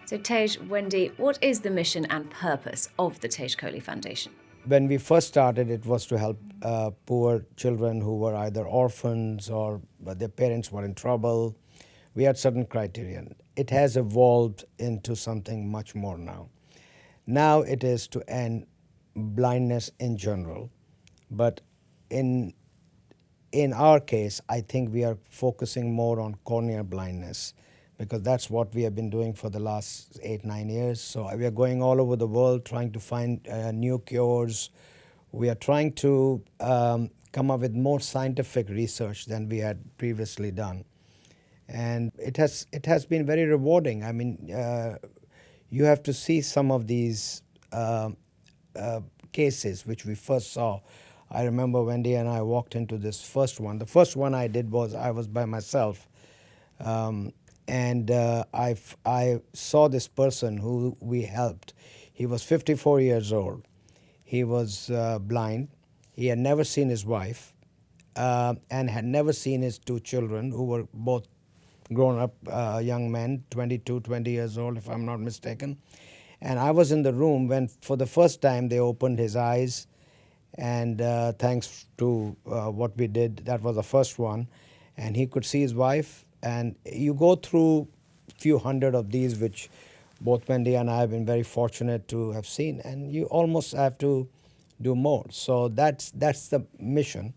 So Tej, Wendy, what is the mission and purpose of the Tej Kohli Foundation? When we first started, it was to help poor children who were either orphans or their parents were in trouble. We had certain criteria. It has evolved into something much more now. Now it is to end blindness in general, but in in our case, I think we are focusing more on corneal blindness because that's what we have been doing for the last 8, 9 years. So we are going all over the world trying to find new cures. We are trying to come up with more scientific research than we had previously done, and it has been very rewarding. I mean, you have to see some of these uh, cases which we first saw. I remember Wendy and I walked into this first one. The first one I did was I was by myself, um, and I saw this person who we helped. He was 54 years old. He was blind. He had never seen his wife, and had never seen his two children, who were both grown up young men, 22, 20 years old, if I'm not mistaken. And I was in the room when, for the first time, they opened his eyes. And thanks to what we did, that was the first one. And he could see his wife. And you go through a few hundred of these, which both Wendy and I have been very fortunate to have seen. And you almost have to do more. So that's the mission.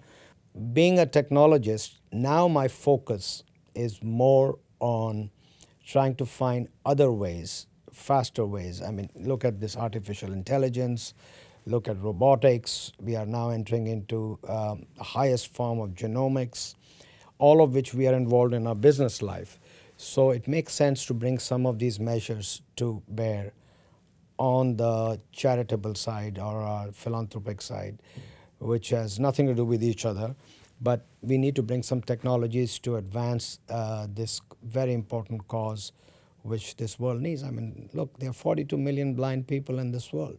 Being a technologist, now my focus is more on trying to find other ways, faster ways. I mean, look at this artificial intelligence, look at robotics. We are now entering into the highest form of genomics, all of which we are involved in our business life. So it makes sense to bring some of these measures to bear on the charitable side or our philanthropic side, which has nothing to do with each other. But we need to bring some technologies to advance this very important cause which this world needs. I mean, look, there are 42 million blind people in this world,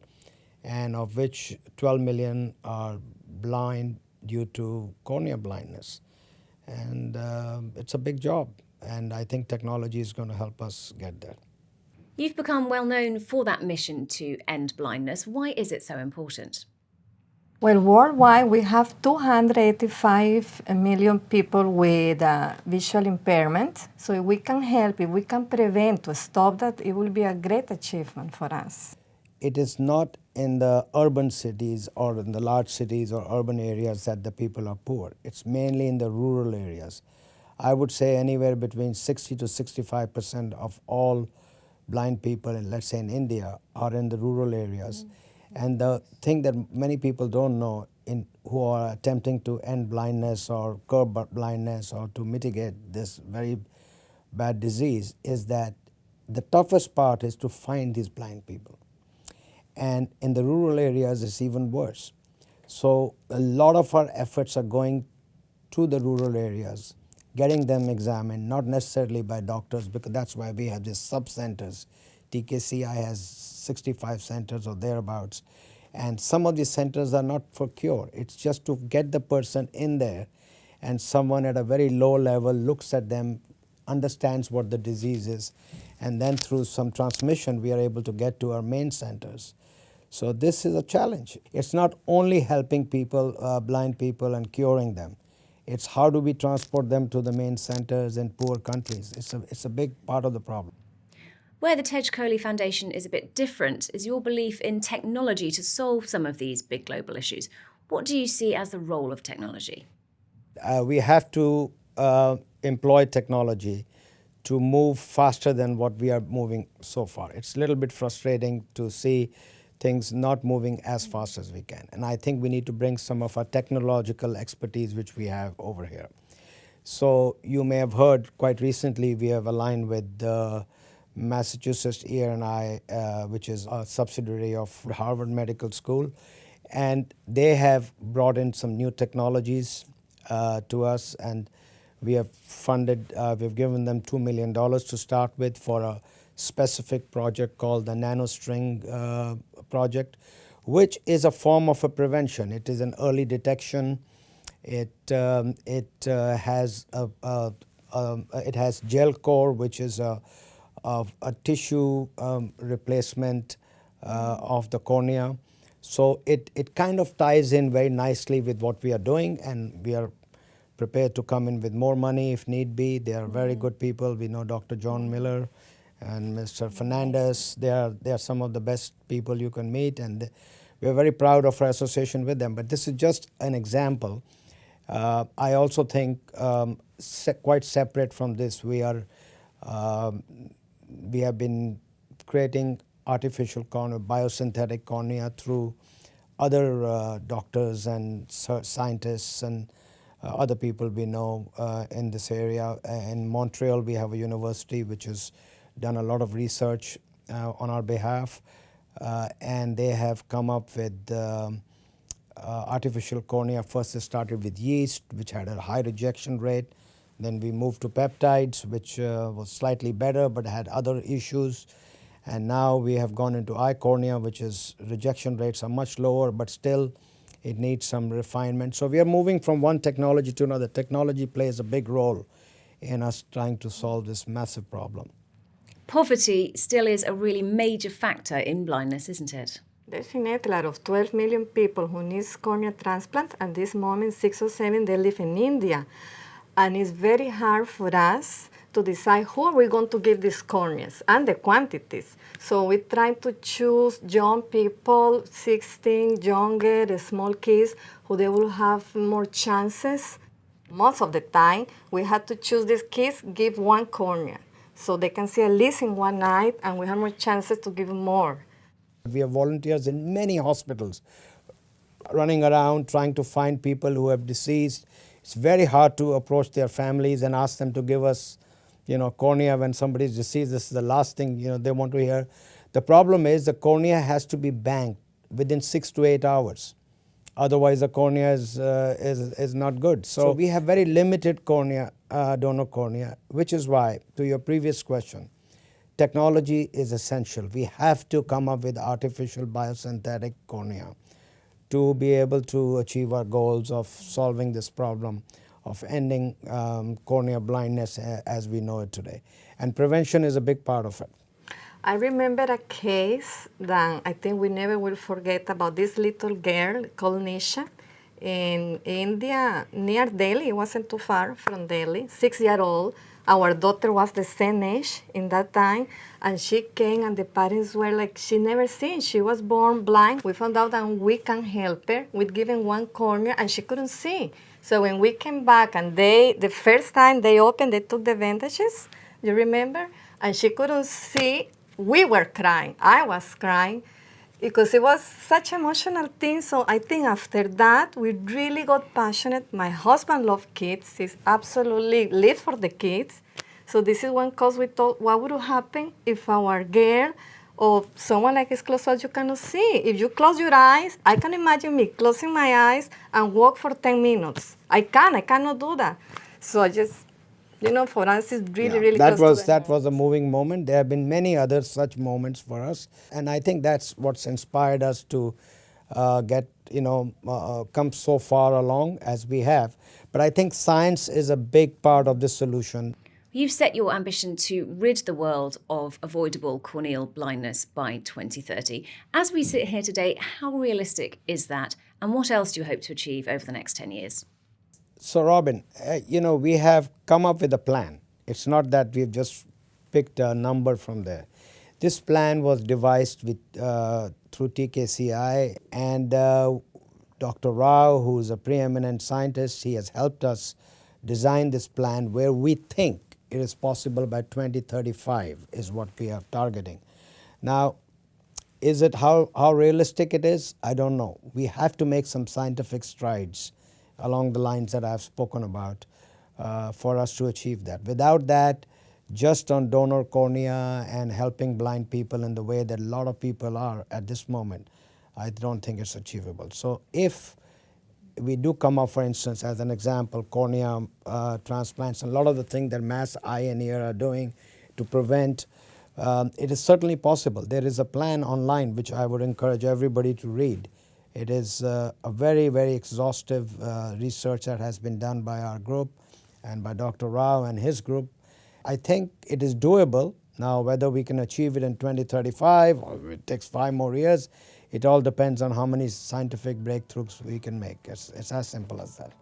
and of which 12 million are blind due to cornea blindness. And it's a big job, and I think technology is going to help us get there. You've become well known for that mission to end blindness. Why is it so important? Well, worldwide, we have 285 million people with visual impairment. So if we can help, if we can prevent to stop that, it will be a great achievement for us. It is not in the urban cities or in the large cities or urban areas that the people are poor. It's mainly in the rural areas. I would say anywhere between 60 to 65% of all blind people, let's say in India, are in the rural areas. And the thing that many people don't know, who are attempting to end blindness or curb blindness or to mitigate this very bad disease, is that the toughest part is to find these blind people. And in the rural areas, it's even worse. So a lot of our efforts are going to the rural areas, getting them examined, not necessarily by doctors, because that's why we have these sub-centers. TKCI has 65 centers or thereabouts. And some of these centers are not for cure. It's just to get the person in there, and someone at a very low level looks at them, understands what the disease is, and then through some transmission, we are able to get to our main centers. So this is a challenge. It's not only helping people, blind people, and curing them. It's how do we transport them to the main centers in poor countries. It's a big part of the problem. Where the Tej Kohli Foundation is a bit different is your belief in technology to solve some of these big global issues. What do you see as the role of technology? We have to employ technology to move faster than what we are moving so far. It's a little bit frustrating to see things not moving as fast as we can. And I think we need to bring some of our technological expertise which we have over here. So you may have heard quite recently we have aligned with Massachusetts E&I, which is a subsidiary of Harvard Medical School. And they have brought in some new technologies to us, and we have funded, we've given them $2 million to start with for a specific project called the NanoString project, which is a form of a prevention. It is an early detection. It has gel core, which is a of a tissue replacement of the cornea. So it kind of ties in very nicely with what we are doing, and we are prepared to come in with more money if need be. They are very good people. We know Dr. John Miller and Mr. Fernandez. They are some of the best people you can meet, and we are very proud of our association with them. But this is just an example. I also think quite separate from this, we have been creating artificial cornea, biosynthetic cornea through other doctors and scientists and other people we know in this area. In Montreal, we have a university which has done a lot of research on our behalf, and they have come up with artificial cornea. First it started with yeast, which had a high rejection rate. Then we moved to peptides, which was slightly better but had other issues. And now we have gone into eye cornea, which is rejection rates are much lower, but still it needs some refinement. So we are moving from one technology to another. Technology plays a big role in us trying to solve this massive problem. Poverty still is a really major factor in blindness, isn't it? Definitely, out of 12 million people who need cornea transplant, at this moment, 6 or 7, they live in India. And it's very hard for us to decide who are we going to give these corneas and the quantities. So we try to choose young people, 16, younger, the small kids, who they will have more chances. Most of the time, we had to choose these kids, give one cornea, so they can see at least in one night, and we have more chances to give more. We have volunteers in many hospitals running around trying to find people who have deceased. It's very hard to approach their families and ask them to give us, cornea when somebody's deceased. This is the last thing, they want to hear. The problem is the cornea has to be banked within 6 to 8 hours. Otherwise, the cornea is not good. So we have very limited cornea, donor cornea, which is why, to your previous question, technology is essential. We have to come up with artificial biosynthetic cornea to be able to achieve our goals of solving this problem of ending cornea blindness as we know it today. And prevention is a big part of it. I remember a case that I think we never will forget about this little girl called Nisha in India, near Delhi. It wasn't too far from Delhi, 6-year-old. Our daughter was the same age in that time, and she came and the parents were like, she never seen. She was born blind. We found out that we can help her with giving one cornea, and she couldn't see. So when we came back and the first time they opened, they took the bandages, you remember? And she couldn't see. We were crying. I was crying because it was such an emotional thing. So I think after that, we really got passionate. My husband loved kids. He's absolutely lived for the kids. So this is one cause we thought, what would happen if our girl or someone like is close to us you cannot see? If you close your eyes, I can imagine me closing my eyes and walk for 10 minutes. I cannot do that. So I just, for us, it's really that close that was a moving moment. There have been many other such moments for us, and I think that's what's inspired us to come so far along as we have. But I think science is a big part of the solution. You've set your ambition to rid the world of avoidable corneal blindness by 2030. As we sit here today, how realistic is that, and what else do you hope to achieve over the next 10 years? So, Robin, we have come up with a plan. It's not that we've just picked a number from there. This plan was devised through TKCI, and Dr. Rao, who is a preeminent scientist, he has helped us design this plan where we think it is possible by 2035 is what we are targeting. Now, is it how realistic it is? I don't know. We have to make some scientific strides along the lines that I've spoken about for us to achieve that. Without that, just on donor cornea and helping blind people in the way that a lot of people are at this moment, I don't think it's achievable. So if we do come up, for instance, as an example, cornea transplants, and a lot of the things that Mass Eye and Ear are doing to prevent, it is certainly possible. There is a plan online which I would encourage everybody to read. It is a very, very exhaustive research that has been done by our group and by Dr. Rao and his group. I think it is doable. Now, whether we can achieve it in 2035 or it takes 5 more years, it all depends on how many scientific breakthroughs we can make. It's as simple as that.